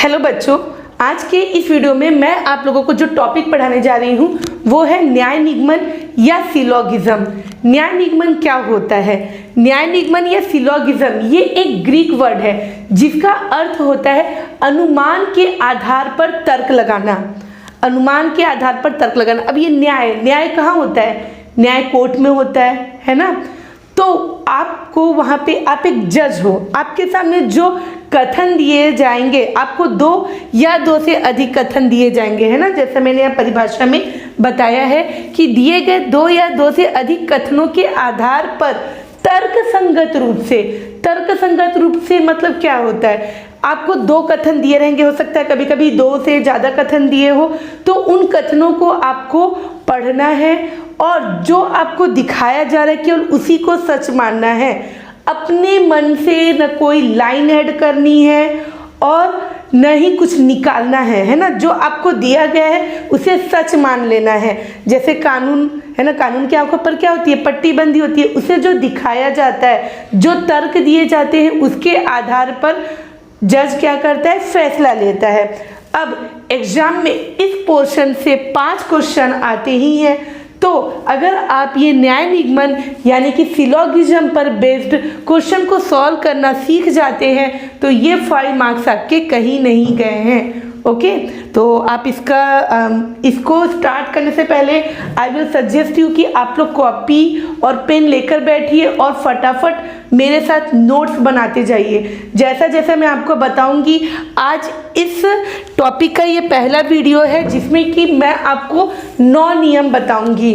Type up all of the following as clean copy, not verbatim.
Hello बच्चों, आज के इस वीडियो में मैं आप लोगों को जो टॉपिक पढ़ाने जा रही हूँ वो है न्याय निगमन या सिलोगिज्म। न्याय निगमन क्या होता है? न्याय निगमन या सिलोगिज्म ये एक ग्रीक वर्ड है जिसका अर्थ होता है अनुमान के आधार पर तर्क लगाना। अनुमान के आधार पर तर्क लगाना। अब ये न्याय कहाँ होता है? न्याय कोर्ट में होता है ना। तो आपको वहाँ पे आप एक जज हो, आपके सामने जो कथन दिए जाएंगे, आपको दो या दो से अधिक कथन दिए जाएंगे, है ना। जैसे मैंने यहाँ परिभाषा में बताया है कि दिए गए दो या दो से अधिक कथनों के आधार पर तर्कसंगत रूप से मतलब क्या होता है? आपको दो कथन दिए रहेंगे, हो सकता है कभी कभी दो से ज़्यादा कथन दिए हो, तो उन कथनों को आपको पढ़ना है और जो आपको दिखाया जा रहा है केवल उसी को सच मानना है। अपने मन से न कोई लाइन ऐड करनी है और न ही कुछ निकालना है ना। जो आपको दिया गया है उसे सच मान लेना है। जैसे कानून है ना, कानून की आंखों पर क्या होती है? पट्टी बंदी होती है। उसे जो दिखाया जाता है, जो तर्क दिए जाते हैं, उसके आधार पर जज क्या करता है? फैसला लेता है। अब एग्जाम में इस पोर्शन से 5 क्वेश्चन आते ही हैं, तो अगर आप ये न्याय निगमन यानी कि सिलोगिज्म पर बेस्ड क्वेश्चन को सॉल्व करना सीख जाते हैं तो ये 5 मार्क्स आपके कहीं नहीं गए हैं। ओके, तो आप इसको स्टार्ट करने से पहले आई विल सजेस्ट यू कि आप लोग कॉपी और पेन लेकर बैठिए और फटाफट मेरे साथ नोट्स बनाते जाइए। जैसा जैसा मैं आपको बताऊंगी, आज इस टॉपिक का ये पहला वीडियो है जिसमें कि मैं आपको 9 नियम बताऊंगी।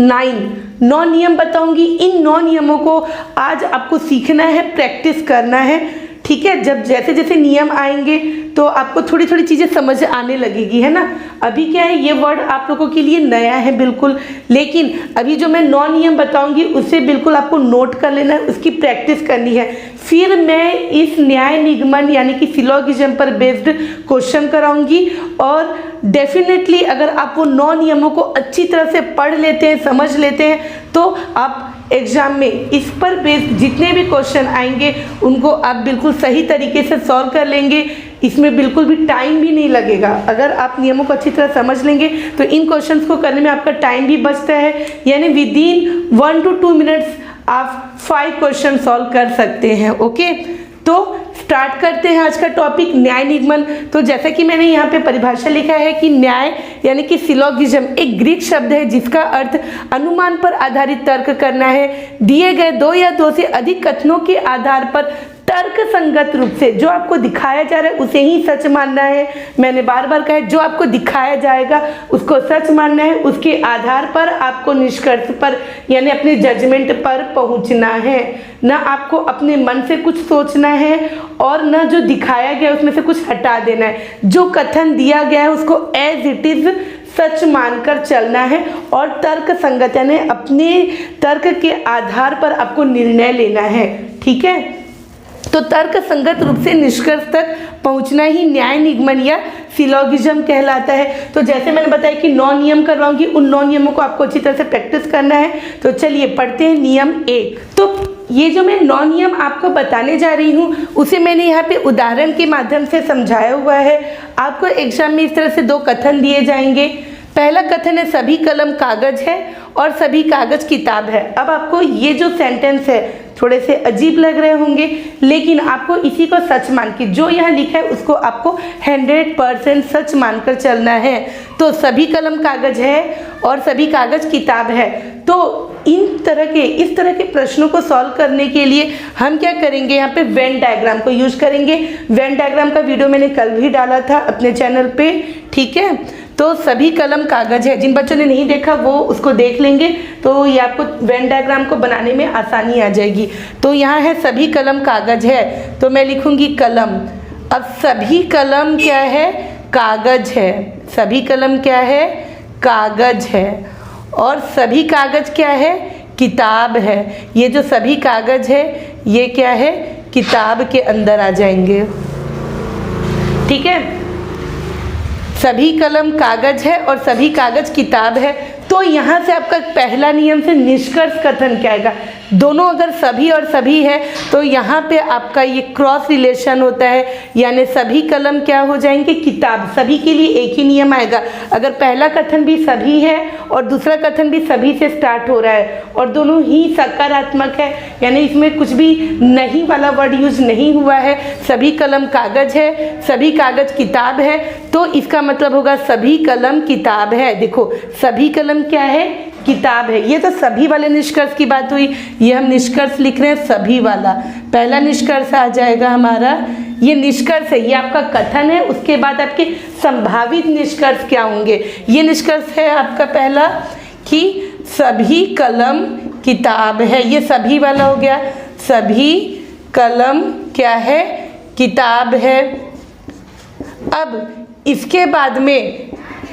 9 नियम बताऊंगी। इन 9 नियमों को आज आपको सीखना है, प्रैक्टिस करना है, ठीक है। जब जैसे जैसे नियम आएंगे तो आपको थोड़ी थोड़ी चीज़ें समझ आने लगेगी, है ना। अभी क्या है, ये वर्ड आप लोगों के लिए नया है बिल्कुल, लेकिन अभी जो मैं 9 नियम बताऊंगी उसे बिल्कुल आपको नोट कर लेना है, उसकी प्रैक्टिस करनी है। फिर मैं इस न्याय निगमन यानी कि सिलोगिज्म पर बेस्ड क्वेश्चन कराऊंगी और डेफिनेटली अगर आप वो 9 नियमों को अच्छी तरह से पढ़ लेते हैं, समझ लेते हैं, तो आप एग्जाम में इस पर बेस्ड जितने भी क्वेश्चन आएंगे उनको आप बिल्कुल सही तरीके से सॉल्व कर लेंगे। इसमें बिल्कुल भी टाइम भी नहीं लगेगा। अगर आप नियमों को अच्छी तरह समझ लेंगे तो इन क्वेश्चंस को करने में आपका टाइम भी बचता है, यानी विदिन 1 to 2 मिनट्स आप 5 क्वेश्चन सॉल्व कर सकते हैं। ओके, तो स्टार्ट करते हैं आज का टॉपिक न्याय निगमन। तो जैसा कि मैंने यहाँ पे परिभाषा लिखा है कि न्याय यानी कि सिलोगिज्म एक ग्रीक शब्द है जिसका अर्थ अनुमान पर आधारित तर्क करना है। दिए गए 2 या 2 से अधिक कथनों के आधार पर तर्क संगत रूप से जो आपको दिखाया जा रहा है उसे ही सच मानना है। मैंने बार बार कहा है, जो आपको दिखाया जाएगा उसको सच मानना है। उसके आधार पर आपको निष्कर्ष पर यानी अपने जजमेंट पर पहुंचना है। ना आपको अपने मन से कुछ सोचना है और ना जो दिखाया गया उसमें से कुछ हटा देना है। जो कथन दिया गया है उसको एज इट इज सच मानकर चलना है और तर्क संगत यानी अपने तर्क के आधार पर आपको निर्णय लेना है, ठीक है। तो तर्क संगत रूप से निष्कर्ष तक पहुंचना ही न्याय निगमन या सिलोगिज्म कहलाता है। तो जैसे मैंने बताया कि 9 नियम करवाऊंगी, उन 9 नियमों को आपको अच्छी तरह से प्रैक्टिस करना है। तो चलिए पढ़ते हैं नियम 1। तो ये जो मैं 9 नियम आपको बताने जा रही हूँ उसे मैंने यहाँ पे उदाहरण के माध्यम से समझाया हुआ है। आपको एग्जाम में इस तरह से 2 कथन दिए जाएंगे। पहला कथन है सभी कलम कागज है और सभी कागज किताब है। अब आपको ये जो सेंटेंस है थोड़े से अजीब लग रहे होंगे, लेकिन आपको इसी को सच मान के जो यहाँ लिखा है उसको आपको 100% सच मानकर चलना है। तो सभी कलम कागज है और सभी कागज किताब है। तो इस तरह के प्रश्नों को सॉल्व करने के लिए हम क्या करेंगे, यहाँ पे वेन डायग्राम को यूज करेंगे। वेन डायग्राम का वीडियो मैंने कल भी डाला था अपने चैनल पे, ठीक है। तो सभी कलम कागज है, जिन बच्चों ने नहीं देखा वो उसको देख लेंगे, तो ये आपको वेन डायग्राम को बनाने में आसानी आ जाएगी। तो यहाँ है सभी कलम कागज है, तो मैं लिखूंगी कलम। अब सभी कलम क्या है? कागज है। सभी कलम क्या है? कागज है। और सभी कागज क्या है? किताब है। ये जो सभी कागज है ये क्या है? किताब के अंदर आ जाएंगे, ठीक है। सभी कलम कागज है और सभी कागज किताब है। तो यहाँ से आपका पहला नियम से निष्कर्ष कथन क्या आएगा? दोनों अगर सभी और सभी है तो यहाँ पे आपका ये क्रॉस रिलेशन होता है, यानी सभी कलम क्या हो जाएंगे, किताब। सभी के लिए एक ही नियम आएगा। अगर पहला कथन भी सभी है और दूसरा कथन भी सभी से स्टार्ट हो रहा है और दोनों ही सकारात्मक है, यानी इसमें कुछ भी नहीं वाला वर्ड यूज नहीं हुआ है, सभी कलम कागज है, सभी कागज किताब है, तो इसका मतलब होगा सभी कलम किताब है। देखो सभी कलम क्या है, किताब है। ये तो सभी वाले निष्कर्ष की बात हुई, ये हम निष्कर्ष लिख रहे हैं सभी वाला। पहला निष्कर्ष आ जाएगा हमारा, ये निष्कर्ष है, ये आपका कथन है। उसके बाद आपके संभावित निष्कर्ष क्या होंगे, ये निष्कर्ष है आपका पहला कि सभी कलम किताब है, ये सभी वाला हो गया, सभी कलम क्या है, किताब है। अब इसके बाद में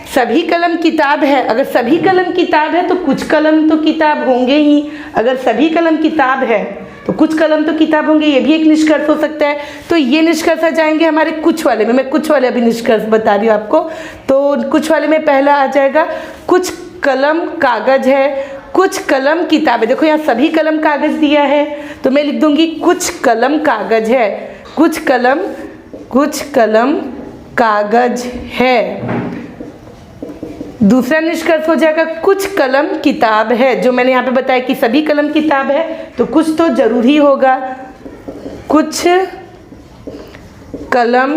सभी कलम किताब है, अगर सभी कलम किताब है तो कुछ कलम तो किताब होंगे ही। अगर सभी कलम किताब है तो कुछ कलम तो किताब होंगे, ये भी एक निष्कर्ष हो सकता है। तो ये निष्कर्ष आ जाएंगे हमारे कुछ वाले में। मैं कुछ वाले अभी निष्कर्ष बता रही हूँ आपको। तो कुछ वाले में पहला आ जाएगा कुछ कलम कागज है, कुछ कलम किताब है। देखो यहाँ सभी कलम कागज दिया है तो मैं लिख दूंगी कुछ कलम कागज है, कुछ कलम कागज है। दूसरा निष्कर्ष हो जाएगा कुछ कलम किताब है, जो मैंने यहाँ पे बताया कि सभी कलम किताब है तो कुछ तो जरूर ही होगा, कुछ कलम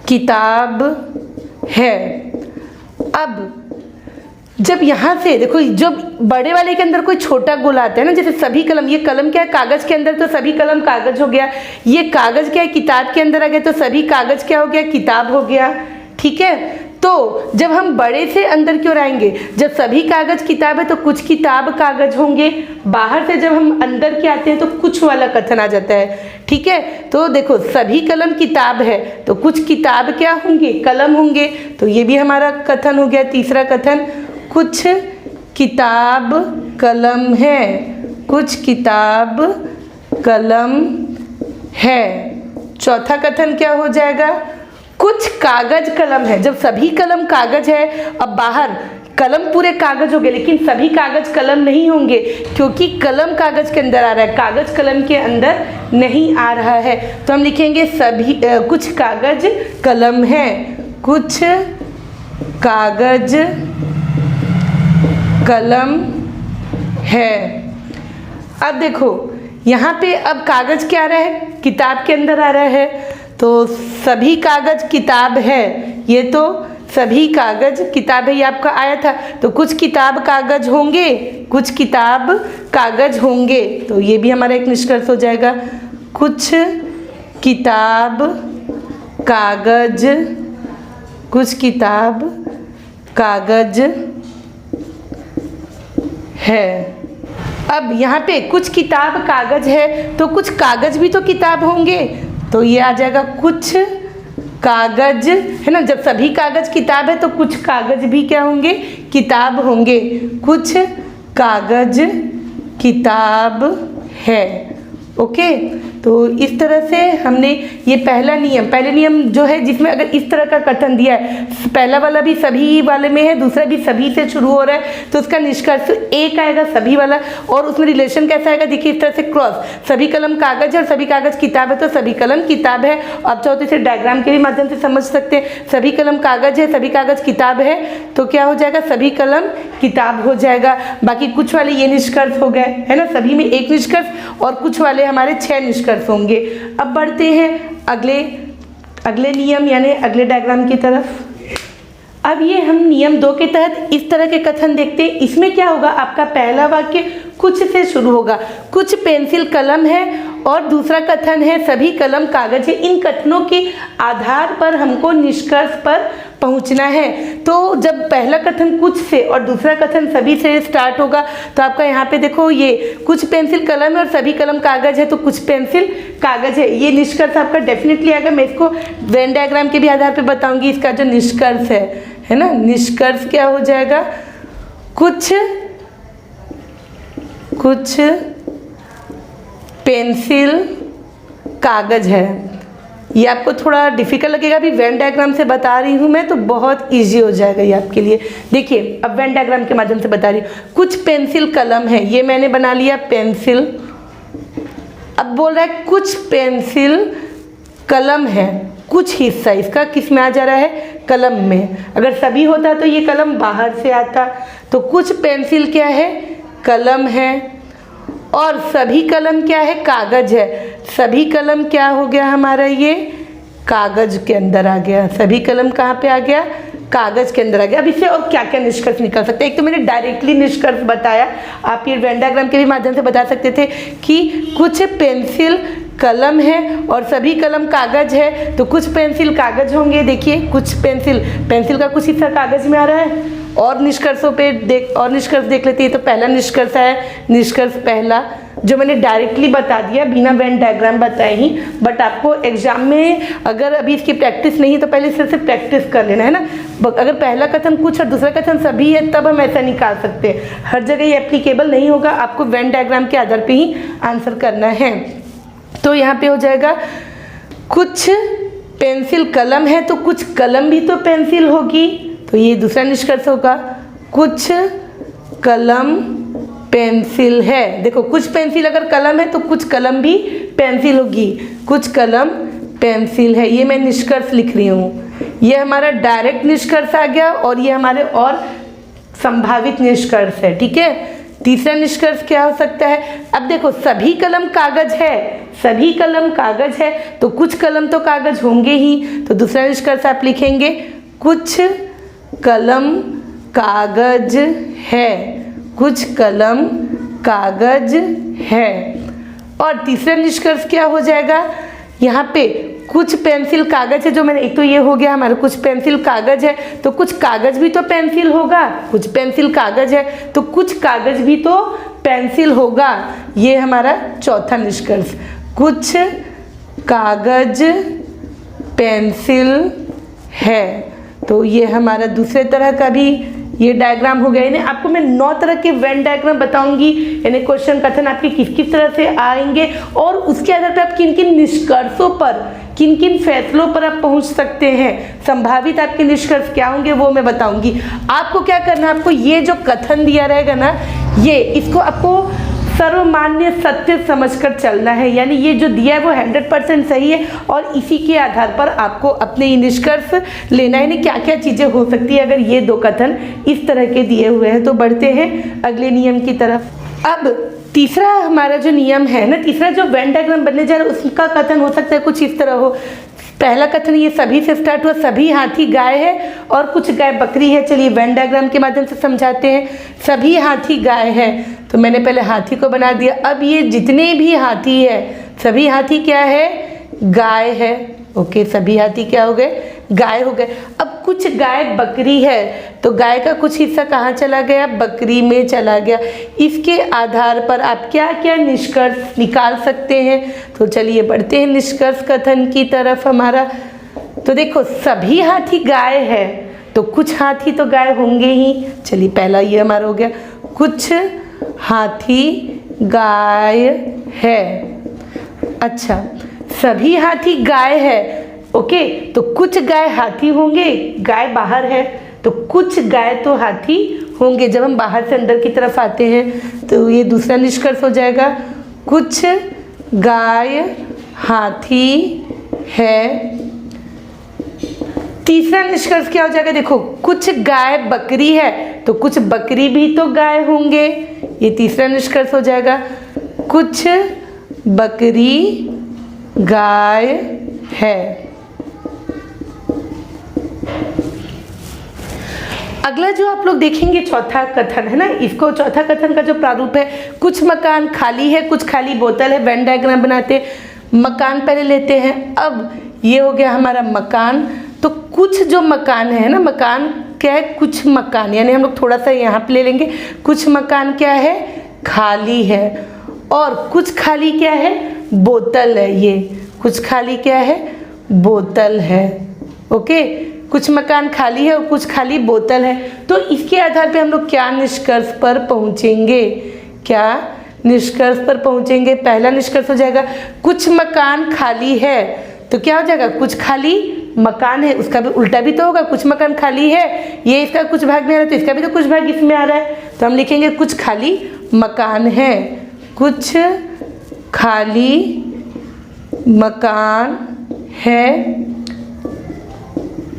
किताब है। अब जब यहाँ से देखो, जब बड़े वाले के अंदर कोई छोटा गोला आता है ना, जैसे सभी कलम, ये कलम क्या है, कागज के अंदर, तो सभी कलम कागज हो गया। ये कागज क्या है, किताब के अंदर आ गया तो सभी कागज क्या हो गया, किताब हो गया। ठीक है, तो जब हम बड़े से अंदर क्यों आएंगे, जब सभी कागज किताब है तो कुछ किताब कागज होंगे। बाहर से जब हम अंदर के आते हैं तो कुछ वाला कथन आ जाता है। ठीक है, तो देखो सभी कलम किताब है तो कुछ किताब क्या होंगे, कलम होंगे, तो ये भी हमारा कथन हो गया। तीसरा कथन कुछ किताब कलम है, कुछ किताब कलम है। चौथा कथन क्या हो जाएगा, कुछ कागज कलम है। जब सभी कलम कागज है, अब बाहर कलम पूरे कागज हो गए लेकिन सभी कागज कलम नहीं होंगे, क्योंकि कलम कागज के अंदर आ रहा है, कागज कलम के अंदर नहीं आ रहा है। तो हम लिखेंगे सभी कुछ कागज कलम है, कुछ कागज कलम है। अब देखो यहाँ पे अब कागज क्या आ रहा है, किताब के अंदर आ रहा है, तो सभी कागज किताब है, ये तो सभी कागज किताब है, ये आपका आया था। तो कुछ किताब कागज होंगे, कुछ किताब कागज होंगे, तो ये भी हमारा एक निष्कर्ष हो जाएगा। कुछ किताब कागज, कुछ किताब कागज है। अब यहाँ पे कुछ किताब कागज है तो कुछ कागज भी तो किताब होंगे, तो ये आ जाएगा कुछ कागज, है ना। जब सभी कागज किताब है तो कुछ कागज भी क्या होंगे, किताब होंगे। कुछ कागज किताब है। ओके, तो इस तरह से हमने ये पहले नियम जो है, जिसमें अगर इस तरह का कथन दिया है, पहला वाला भी सभी वाले में है, दूसरा भी सभी से शुरू हो रहा है, तो उसका निष्कर्ष एक आएगा सभी वाला। और उसमें रिलेशन कैसा आएगा, देखिए इस तरह से क्रॉस, सभी कलम कागज है और सभी कागज किताब है तो सभी कलम किताब है। आप चाहो तो इसे डायग्राम के भी माध्यम से समझ सकते हैं। सभी कलम कागज है, सभी कागज किताब है, तो क्या हो जाएगा, सभी कलम किताब हो जाएगा। बाकी कुछ वाले ये निष्कर्ष हो गए, है ना, सभी में एक निष्कर्ष और कुछ वाले हमारे 6 निष्कर्ष होंगे। अब बढ़ते हैं अगले नियम यानी अगले डायग्राम की तरफ। अब ये हम नियम 2 के तहत इस तरह के कथन देखते हैं। इसमें क्या होगा, आपका पहला वाक्य कुछ से शुरू होगा, कुछ पेंसिल कलम है, और दूसरा कथन है सभी कलम कागज है। इन कथनों के आधार पर हमको निष्कर्ष पर पहुंचना है। तो जब पहला कथन कुछ से और दूसरा कथन सभी से स्टार्ट होगा तो आपका यहाँ पे देखो ये कुछ पेंसिल कलम है और सभी कलम कागज है, तो कुछ पेंसिल कागज है, ये निष्कर्ष आपका डेफिनेटली आएगा। मैं इसको वेन डायग्राम के भी आधार पे बताऊंगी इसका जो निष्कर्ष है ना। निष्कर्ष क्या हो जाएगा, कुछ पेंसिल कागज है, ये आपको थोड़ा डिफिकल्ट लगेगा, अभी वेन डायग्राम से बता रही हूँ मैं, तो बहुत इजी हो जाएगा ये आपके लिए। देखिए अब वेन डायग्राम के माध्यम से बता रही हूँ। कुछ पेंसिल कलम है, ये मैंने बना लिया पेंसिल। अब बोल रहा है कुछ पेंसिल कलम है, कुछ हिस्सा इसका किस में आ जा रहा है, कलम में। अगर सभी होता तो ये कलम बाहर से आता। तो कुछ पेंसिल क्या है, कलम है, और सभी कलम क्या है, कागज है। सभी कलम क्या हो गया हमारा, ये कागज के अंदर आ गया। सभी कलम कहाँ पे आ गया, कागज के अंदर आ गया। अब इससे और क्या क्या निष्कर्ष निकल सकते हैं। एक तो मैंने डायरेक्टली निष्कर्ष बताया, आप ये वेन डायग्राम के भी माध्यम से बता सकते थे कि कुछ पेंसिल कलम है और सभी कलम कागज है, तो कुछ पेंसिल कागज होंगे। देखिए कुछ पेंसिल का कुछ हिस्सा कागज में आ रहा है। और निष्कर्षों पे निष्कर्ष देख लेते हैं। तो पहला निष्कर्ष है, निष्कर्ष पहला जो मैंने डायरेक्टली बता दिया बिना वेन डायग्राम बताए ही। बट आपको एग्जाम में अगर अभी इसकी प्रैक्टिस नहीं है तो पहले इससे प्रैक्टिस कर लेना है ना। अगर पहला कथन कुछ और दूसरा कथन सभी है तब हम ऐसा निकाल सकते हैं। हर जगह ये एप्लीकेबल नहीं होगा, आपको वेन डायग्राम के आधार पर ही आंसर करना है। तो यहाँ पे हो जाएगा कुछ पेंसिल कलम है, तो कुछ कलम भी तो पेंसिल होगी, तो ये दूसरा निष्कर्ष होगा। कुछ कलम पेंसिल है। देखो कुछ पेंसिल अगर कलम है तो कुछ कलम भी पेंसिल होगी। कुछ कलम पेंसिल है, ये मैं निष्कर्ष लिख रही हूँ। ये हमारा डायरेक्ट निष्कर्ष आ गया और ये हमारे और संभावित निष्कर्ष है। ठीक है, तीसरा निष्कर्ष क्या हो सकता है। अब देखो सभी कलम कागज है, सभी कलम कागज है, तो कुछ कलम तो कागज होंगे ही। तो दूसरा निष्कर्ष आप लिखेंगे कुछ कलम कागज है, कुछ कलम कागज है। और तीसरा निष्कर्ष क्या हो जाएगा, यहाँ पे कुछ पेंसिल कागज है, जो मैंने एक तो ये हो गया हमारा कुछ पेंसिल कागज है, तो कुछ कागज भी तो पेंसिल होगा। कुछ पेंसिल कागज है तो कुछ कागज भी तो पेंसिल होगा। ये हमारा चौथा निष्कर्ष। कुछ कागज पेंसिल है, तो ये हमारा दूसरे तरह का भी ये डायग्राम हो गया। यानी आपको मैं 9 तरह के वेन डायग्राम बताऊंगी, यानी क्वेश्चन कथन आपके किस किस तरह से आएंगे और उसके आधार पर आप किन किन निष्कर्षों पर, किन किन फैसलों पर आप पहुंच सकते हैं। संभावित आपके निष्कर्ष क्या होंगे वो मैं बताऊंगी। आपको क्या करना है, आपको ये जो कथन दिया रहेगा ना, ये इसको आपको सर्वमान्य सत्य समझकर चलना है। यानी ये जो दिया है वो 100% सही है और इसी के आधार पर आपको अपने निष्कर्ष लेना है। क्या क्या चीज़ें हो सकती है अगर ये 2 कथन इस तरह के दिए हुए हैं। तो बढ़ते हैं अगले नियम की तरफ। अब तीसरा हमारा जो नियम है ना, तीसरा जो वेन डायग्राम बनने जा रहा है उसका कथन हो सकता है कुछ इस तरह हो। पहला कथन ये सभी से स्टार्ट हुआ, सभी हाथी गाय है और कुछ गाय बकरी है। चलिए वेन डायग्राम के माध्यम से समझाते हैं। सभी हाथी गाय है, तो मैंने पहले हाथी को बना दिया। अब ये जितने भी हाथी है, सभी हाथी क्या है, गाय है। ओके, सभी हाथी क्या हो गए, गाय हो गए। अब कुछ गाय बकरी है, तो गाय का कुछ हिस्सा कहाँ चला गया, बकरी में चला गया। इसके आधार पर आप क्या क्या निष्कर्ष निकाल सकते हैं। तो चलिए बढ़ते हैं निष्कर्ष कथन की तरफ हमारा। तो देखो सभी हाथी गाय है, तो कुछ हाथी तो गाय होंगे ही। चलिए पहला ये हमारा हो गया, कुछ हाथी गाय है। अच्छा, सभी हाथी गाय है, ओके, तो कुछ गाय हाथी होंगे, गाय बाहर है, तो कुछ गाय तो हाथी होंगे। जब हम बाहर से अंदर की तरफ आते हैं तो ये दूसरा निष्कर्ष हो जाएगा, कुछ गाय हाथी है। तीसरा निष्कर्ष क्या हो जाएगा, देखो कुछ गाय बकरी है, तो कुछ बकरी भी तो गाय होंगे। ये तीसरा निष्कर्ष हो जाएगा, कुछ बकरी गाय है। अगला जो आप लोग देखेंगे चौथा कथन है ना, इसको चौथा कथन का जो प्रारूप है, कुछ मकान खाली है, कुछ खाली बोतल है। वेन डायग्राम बनाते, मकान पहले लेते हैं। अब ये हो गया हमारा मकान, तो कुछ जो मकान है ना, मकान क्या है, कुछ मकान, यानी हम लोग थोड़ा सा यहाँ पे ले लेंगे। कुछ मकान क्या है, खाली है, और कुछ खाली क्या है, बोतल है। ये कुछ खाली क्या है, बोतल है। ओके, कुछ मकान खाली है और कुछ खाली बोतल है। तो इसके आधार पे हम लोग क्या निष्कर्ष पर पहुंचेंगे, क्या निष्कर्ष पर पहुंचेंगे। पहला निष्कर्ष हो जाएगा कुछ मकान खाली है, तो तो क्या हो जाएगा, कुछ खाली मकान है, उसका भी उल्टा भी तो होगा, कुछ मकान खाली है, ये इसका कुछ भाग में आ रहा है तो इसका भी तो कुछ भाग इसमें आ रहा है, तो हम लिखेंगे कुछ खाली मकान है, कुछ खाली मकान है।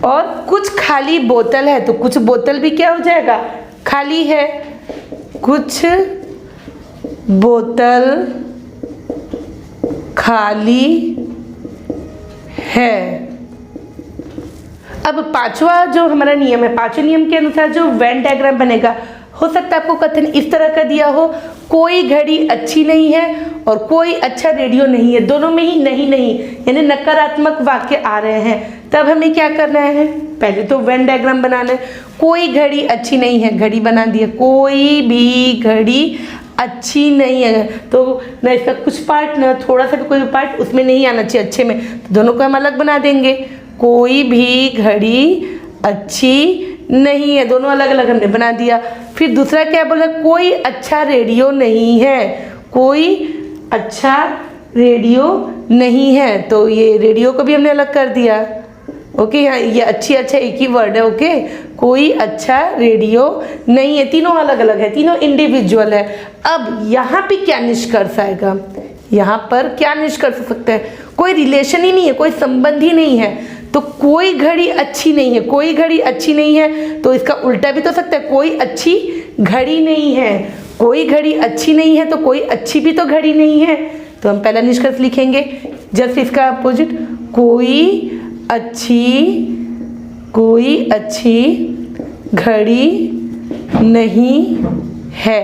और कुछ खाली बोतल है, तो कुछ बोतल भी क्या हो जाएगा, खाली है, कुछ बोतल खाली है। अब पांचवा जो हमारा नियम है, पांचवें नियम के अनुसार जो वेन डायग्राम बनेगा, हो सकता है आपको कथन इस तरह का दिया हो, कोई घड़ी अच्छी नहीं है और कोई अच्छा रेडियो नहीं है, दोनों में ही नहीं नहीं, यानी नकारात्मक वाक्य आ रहे हैं। तब हमें क्या करना है, पहले तो वेन डायग्राम बनाना है। कोई घड़ी अच्छी नहीं है, घड़ी बना दिया, कोई भी घड़ी अच्छी नहीं है, तो ना इसका कुछ पार्ट ना थोड़ा सा भी कोई पार्ट उसमें नहीं आना चाहिए अच्छे में, तो दोनों को हम अलग बना देंगे। कोई भी घड़ी अच्छी नहीं है, दोनों अलग अलग हमने बना दिया। फिर दूसरा क्या बोला, कोई अच्छा रेडियो नहीं है, कोई अच्छा रेडियो नहीं है, तो ये रेडियो को भी हमने अलग कर दिया। ओके, हाँ ये अच्छी अच्छा एक ही वर्ड है। ओके, कोई अच्छा रेडियो नहीं है, तीनों अलग अलग है, तीनों इंडिविजुअल है। अब यहाँ पे क्या निष्कर्ष आएगा, यहाँ पर क्या निष्कर्ष हो सकता है, कोई रिलेशन ही नहीं है, कोई संबंध ही नहीं है, तो कोई घड़ी अच्छी नहीं है, कोई घड़ी अच्छी नहीं है, तो इसका उल्टा भी तो सकता है, कोई अच्छी घड़ी नहीं है, कोई घड़ी अच्छी नहीं है तो कोई अच्छी भी तो घड़ी नहीं है, तो हम पहला निष्कर्ष लिखेंगे जस्ट इसका अपोजिट, कोई अच्छी घड़ी नहीं है।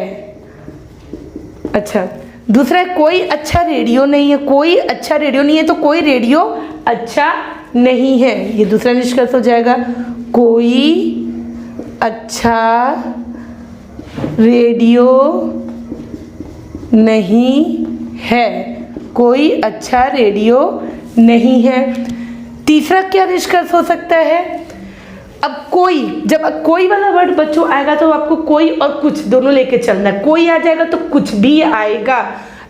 अच्छा, दूसरा है कोई अच्छा रेडियो नहीं है, कोई अच्छा रेडियो नहीं है तो कोई रेडियो अच्छा नहीं है, ये दूसरा निष्कर्ष हो जाएगा। कोई अच्छा रेडियो नहीं है, कोई अच्छा रेडियो नहीं है। तीसरा क्या निष्कर्ष हो सकता है, अब कोई, जब कोई वाला वर्ड बच्चों आएगा तो आपको कोई और कुछ दोनों लेके चलना है, कोई आ जाएगा तो कुछ भी आएगा।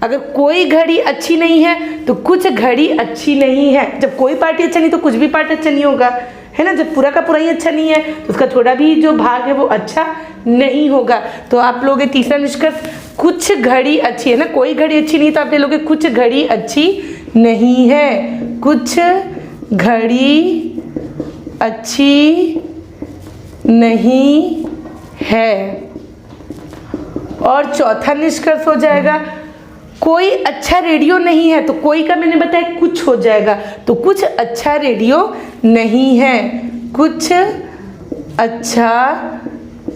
अगर कोई घड़ी अच्छी नहीं है तो कुछ घड़ी अच्छी नहीं है, जब कोई पार्टी अच्छा नहीं तो कुछ भी पार्ट अच्छा नहीं होगा, है ना। जब पूरा का पूरा ही अच्छा नहीं है तो उसका थोड़ा भी जो भाग है वो अच्छा नहीं होगा। तो आप लोग तीसरा निष्कर्ष, कुछ घड़ी अच्छी है ना, कोई घड़ी अच्छी नहीं तो आप ले लोगे कुछ घड़ी अच्छी नहीं है, कुछ घड़ी अच्छी नहीं है। और चौथा निष्कर्ष हो जाएगा, कोई अच्छा रेडियो नहीं है, तो कोई का मैंने बताया कुछ हो जाएगा, तो कुछ अच्छा रेडियो नहीं है, कुछ अच्छा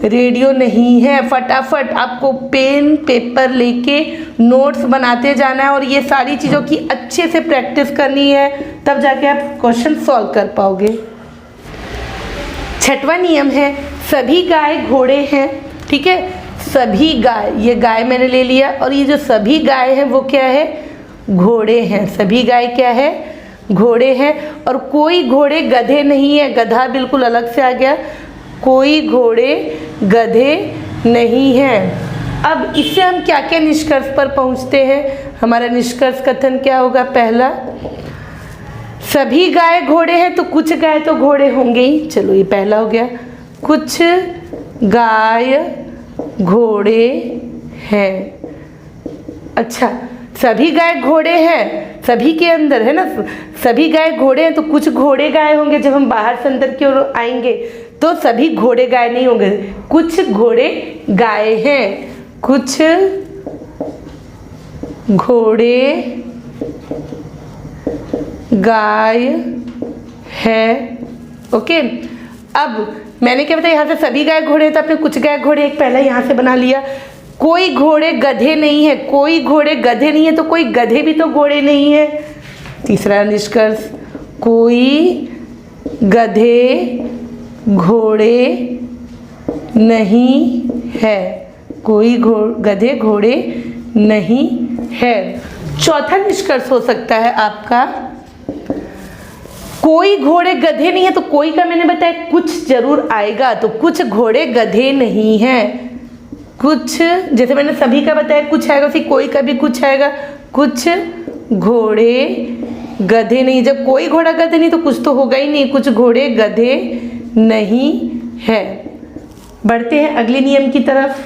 रेडियो नहीं है। फटाफट आपको पेन पेपर लेके नोट्स बनाते जाना है और ये सारी चीज़ों की अच्छे से प्रैक्टिस करनी है, तब जाके आप क्वेश्चन सॉल्व कर पाओगे। छठवां नियम है, सभी गाय घोड़े हैं, ठीक है, सभी गाय, ये गाय मैंने ले लिया और ये जो सभी गाय है वो क्या है, घोड़े हैं। सभी गाय क्या है, घोड़े हैं। और कोई घोड़े गधे नहीं है, गधा बिल्कुल अलग से आ गया, कोई घोड़े गधे नहीं हैं। अब इससे हम क्या क्या निष्कर्ष पर पहुंचते हैं, हमारा निष्कर्ष कथन क्या होगा, पहला, सभी गाय घोड़े हैं तो कुछ गाय तो घोड़े होंगे ही, चलो ये पहला हो गया, कुछ गाय घोड़े हैं। अच्छा, सभी गाय घोड़े हैं, सभी के अंदर है ना, सभी गाय घोड़े हैं तो कुछ घोड़े गाय होंगे, जब हम बाहर से अंदर की ओर आएंगे तो सभी घोड़े गाय नहीं होंगे, कुछ घोड़े गाय हैं, कुछ घोड़े गाय है। ओके, अब मैंने क्या बताया, यहाँ से सभी गाय घोड़े तो आपने कुछ गाय घोड़े एक पहले यहाँ से बना लिया। कोई घोड़े गधे नहीं है, कोई घोड़े गधे नहीं है तो कोई गधे भी तो घोड़े नहीं है। तीसरा निष्कर्ष, कोई गधे घोड़े नहीं है, कोई गधे घोड़े नहीं है। चौथा निष्कर्ष हो सकता है आपका, कोई घोड़े गधे नहीं है तो कोई का मैंने बताया कुछ जरूर आएगा, तो कुछ घोड़े गधे नहीं हैं। कुछ, जैसे मैंने सभी का बताया कुछ आएगा, फिर कोई का भी कुछ आएगा, कुछ घोड़े गधे नहीं। जब कोई घोड़ा गधे नहीं तो कुछ तो होगा ही नहीं, कुछ घोड़े गधे नहीं है। बढ़ते हैं अगले नियम की तरफ।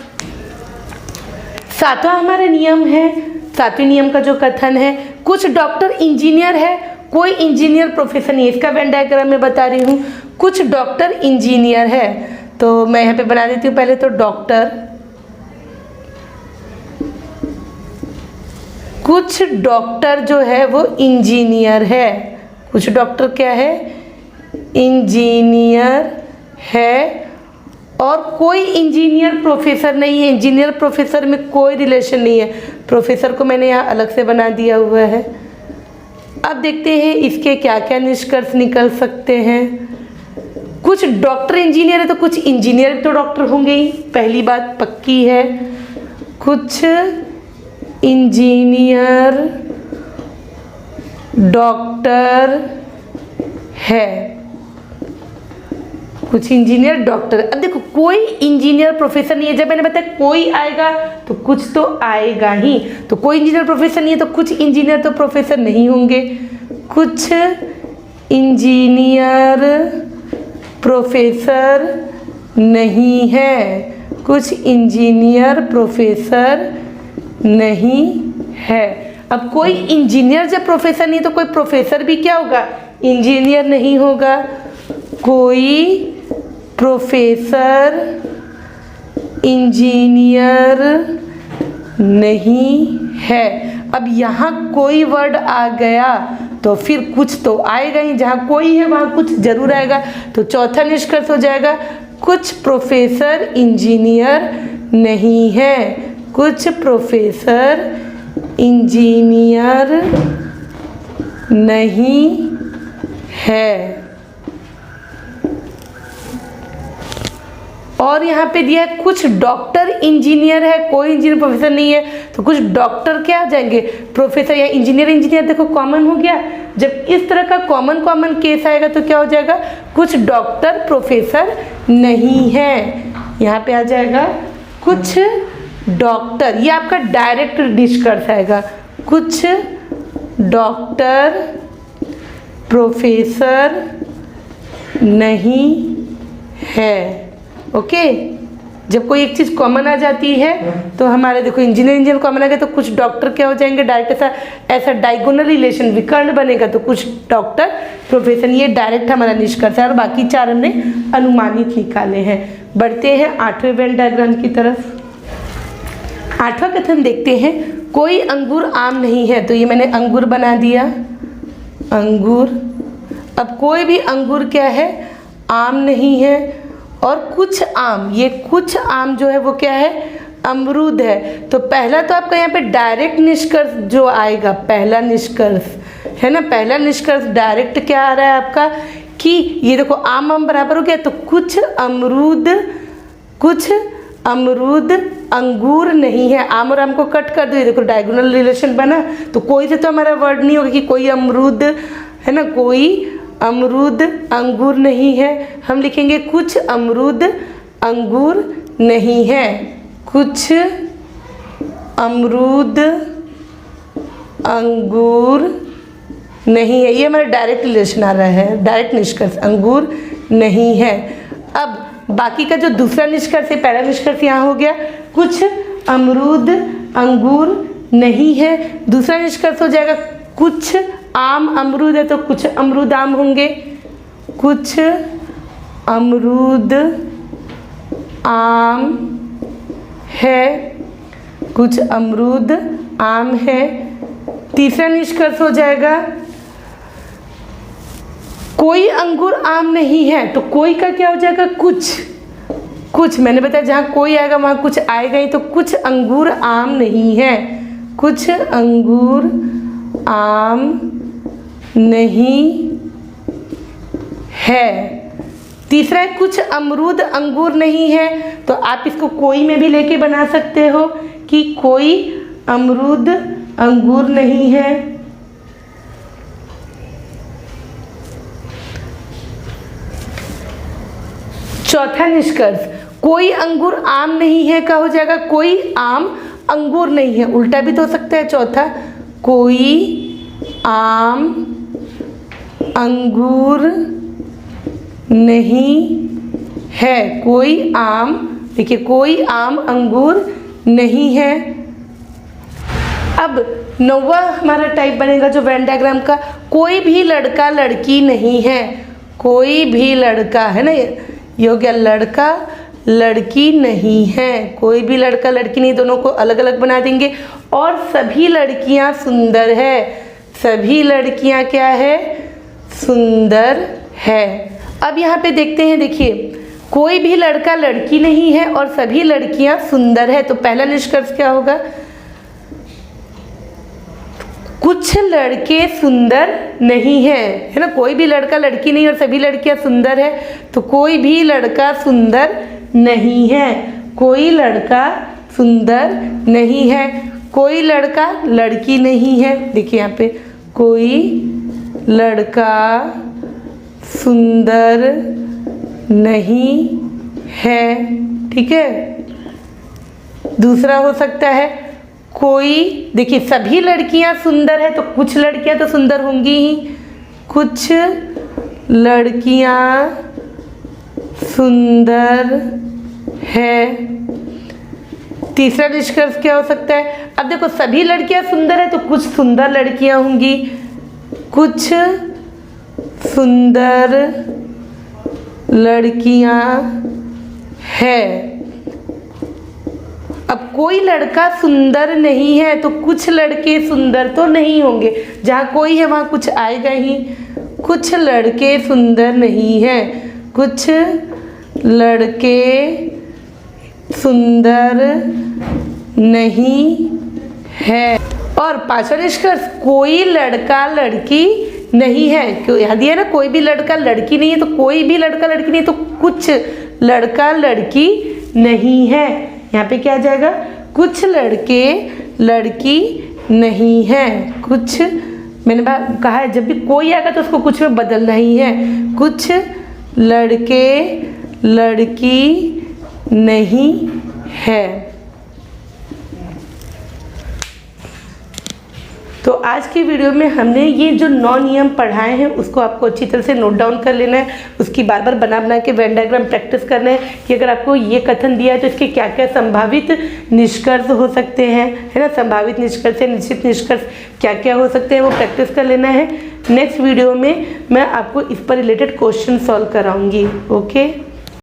सातवां हमारा नियम है, सातवें नियम का जो कथन है, कुछ डॉक्टर इंजीनियर है, कोई इंजीनियर प्रोफेसर नहीं है। इसका वेन डायग्राम में बता रही हूँ। कुछ डॉक्टर इंजीनियर है, तो मैं यहाँ पे बना देती हूँ पहले तो डॉक्टर। कुछ डॉक्टर जो है वो इंजीनियर है। कुछ डॉक्टर क्या है? इंजीनियर है। और कोई इंजीनियर प्रोफेसर नहीं है। इंजीनियर प्रोफेसर में कोई रिलेशन नहीं है। प्रोफेसर को मैंने यहाँ अलग से बना दिया हुआ है। अब देखते हैं इसके क्या क्या निष्कर्ष निकल सकते हैं। कुछ डॉक्टर इंजीनियर है तो कुछ इंजीनियर तो डॉक्टर होंगे ही, पहली बात पक्की है। कुछ इंजीनियर डॉक्टर है, कुछ इंजीनियर डॉक्टर। अब देखो कोई इंजीनियर प्रोफेसर नहीं है। जब मैंने बताया कोई आएगा तो कुछ तो आएगा ही, तो कोई इंजीनियर प्रोफेसर नहीं है तो कुछ इंजीनियर तो प्रोफेसर नहीं होंगे। कुछ इंजीनियर प्रोफेसर नहीं है, कुछ इंजीनियर प्रोफेसर नहीं है। अब कोई इंजीनियर जब प्रोफेसर नहीं तो कोई प्रोफेसर भी क्या होगा? इंजीनियर नहीं होगा। कोई प्रोफेसर इंजीनियर नहीं है। अब यहाँ कोई वर्ड आ गया तो फिर कुछ तो आएगा ही। जहाँ कोई है वहाँ कुछ जरूर आएगा। तो चौथा निष्कर्ष हो जाएगा कुछ प्रोफेसर इंजीनियर नहीं है। कुछ प्रोफेसर इंजीनियर नहीं है। और यहाँ पे दिया है कुछ डॉक्टर इंजीनियर है, कोई इंजीनियर प्रोफेसर नहीं है, तो कुछ डॉक्टर क्या आ जाएंगे? प्रोफेसर या इंजीनियर। इंजीनियर देखो कॉमन हो गया। जब इस तरह का कॉमन केस आएगा तो क्या हो जाएगा? कुछ डॉक्टर प्रोफेसर नहीं है। यहाँ पे आ जाएगा कुछ डॉक्टर, ये आपका डायरेक्ट निष्कर्ष आएगा। कुछ डॉक्टर प्रोफेसर नहीं है। ओके जब कोई एक चीज़ कॉमन आ जाती है तो हमारे देखो इंजीनियर कॉमन आ गया तो कुछ डॉक्टर क्या हो जाएंगे? डायरेक्ट ऐसा डायगोनल रिलेशन विकर्ण बनेगा तो कुछ डॉक्टर प्रोफेसर। ये डायरेक्ट हमारा निष्कर्ष है और बाकी चार हमने अनुमानित निकाले हैं। बढ़ते हैं आठवें वेन डायग्राम की तरफ। आठवां कथन देखते हैं, कोई अंगूर आम नहीं है। तो ये मैंने अंगूर बना दिया, अंगूर। अब कोई भी अंगूर क्या है? आम नहीं है। और कुछ आम, ये कुछ आम जो है वो क्या है? अमरूद है। तो पहला तो आपका यहाँ पे डायरेक्ट निष्कर्ष जो आएगा, पहला निष्कर्ष है ना, पहला निष्कर्ष डायरेक्ट क्या आ रहा है आपका कि ये देखो आम बराबर हो गया तो कुछ अमरूद अंगूर नहीं है। आम और आम को कट कर दो, ये देखो डायगोनल रिलेशन बना। तो कोई से तो हमारा वर्ड नहीं होगा कि कोई अमरूद है ना, कोई अमरूद अंगूर नहीं है। हम लिखेंगे कुछ अमरूद अंगूर नहीं है। कुछ अमरूद अंगूर नहीं है। ये हमारा डायरेक्ट रिलेशन आ रहा है, डायरेक्ट निष्कर्ष अंगूर नहीं है। अब बाकी का जो दूसरा निष्कर्ष है, पहला निष्कर्ष यहाँ हो गया कुछ अमरूद अंगूर नहीं है। दूसरा निष्कर्ष हो जाएगा कुछ आम अमरूद है तो कुछ अमरूद आम होंगे। कुछ अमरूद आम है, कुछ अमरूद आम है। तीसरा निष्कर्ष हो जाएगा कोई अंगूर आम नहीं है। तो कोई का क्या हो जाएगा? कुछ मैंने बताया जहाँ कोई आएगा वहाँ कुछ आएगा ही। तो कुछ अंगूर आम नहीं है, कुछ अंगूर आम नहीं है। तीसरा है कुछ अमरूद अंगूर नहीं है। तो आप इसको कोई में भी लेके बना सकते हो कि कोई अमरूद अंगूर नहीं है। चौथा निष्कर्ष कोई अंगूर आम नहीं है का हो जाएगा कोई आम अंगूर नहीं है। उल्टा भी तो हो सकता है चौथा, कोई आम अंगूर नहीं है। कोई आम, देखिए कोई आम अंगूर नहीं है। अब 9वां हमारा टाइप बनेगा जो वेन डायग्राम का, कोई भी लड़का लड़की नहीं है। कोई भी लड़का है ना, ये हो गया लड़का लड़की नहीं है। कोई भी लड़का लड़की नहीं, दोनों को अलग अलग बना देंगे। और सभी लड़कियां सुंदर है। सभी लड़कियां क्या है? सुंदर है। अब यहाँ पे देखते हैं, देखिए कोई भी लड़का लड़की नहीं है और सभी लड़कियां सुंदर है। तो पहला निष्कर्ष क्या होगा? कुछ लड़के सुंदर नहीं है, है ना। कोई भी लड़का लड़की नहीं और सभी लड़कियां सुंदर है, तो कोई भी लड़का सुंदर नहीं है। कोई लड़का सुंदर नहीं है। कोई लड़का लड़की नहीं है। देखिए यहाँ पे कोई लड़का सुंदर नहीं है, ठीक है। दूसरा हो सकता है कोई, देखिए सभी लड़कियां सुंदर है तो कुछ लड़कियां तो सुंदर होंगी ही। कुछ लड़कियां सुंदर है। तीसरा निष्कर्ष क्या हो सकता है? अब देखो सभी लड़कियां सुंदर है तो कुछ सुंदर लड़कियां होंगी। कुछ सुंदर लड़कियां है। अब कोई लड़का सुंदर नहीं है तो कुछ लड़के सुंदर तो नहीं होंगे। जहाँ कोई है वहाँ कुछ आएगा ही। कुछ लड़के सुंदर नहीं है। कुछ लड़के सुंदर नहीं है। और पांचवा निष्कर्ष, कोई लड़का लड़की नहीं है। क्यों यहाँ दिया ना, कोई भी लड़का लड़की नहीं है, तो कोई भी लड़का लड़की नहीं है तो कुछ लड़का लड़की नहीं है। यहाँ पे क्या आ जाएगा? कुछ लड़के लड़की नहीं है। कुछ, मैंने कहा है जब भी कोई आएगा तो उसको कुछ में बदलना ही है। कुछ लड़के लड़की नहीं है। तो आज की वीडियो में हमने ये जो 9 नियम पढ़ाए हैं उसको आपको अच्छी तरह से नोट डाउन कर लेना है। उसकी बार बार बना के वेन डायग्राम प्रैक्टिस करना है कि अगर आपको ये कथन दिया है तो इसके क्या क्या संभावित निष्कर्ष हो सकते हैं, है ना। संभावित निष्कर्ष है, निश्चित निष्कर्ष क्या क्या हो सकते हैं वो प्रैक्टिस कर लेना है। नेक्स्ट वीडियो में मैं आपको इस पर रिलेटेड क्वेश्चन सॉल्व कराऊंगी। ओके।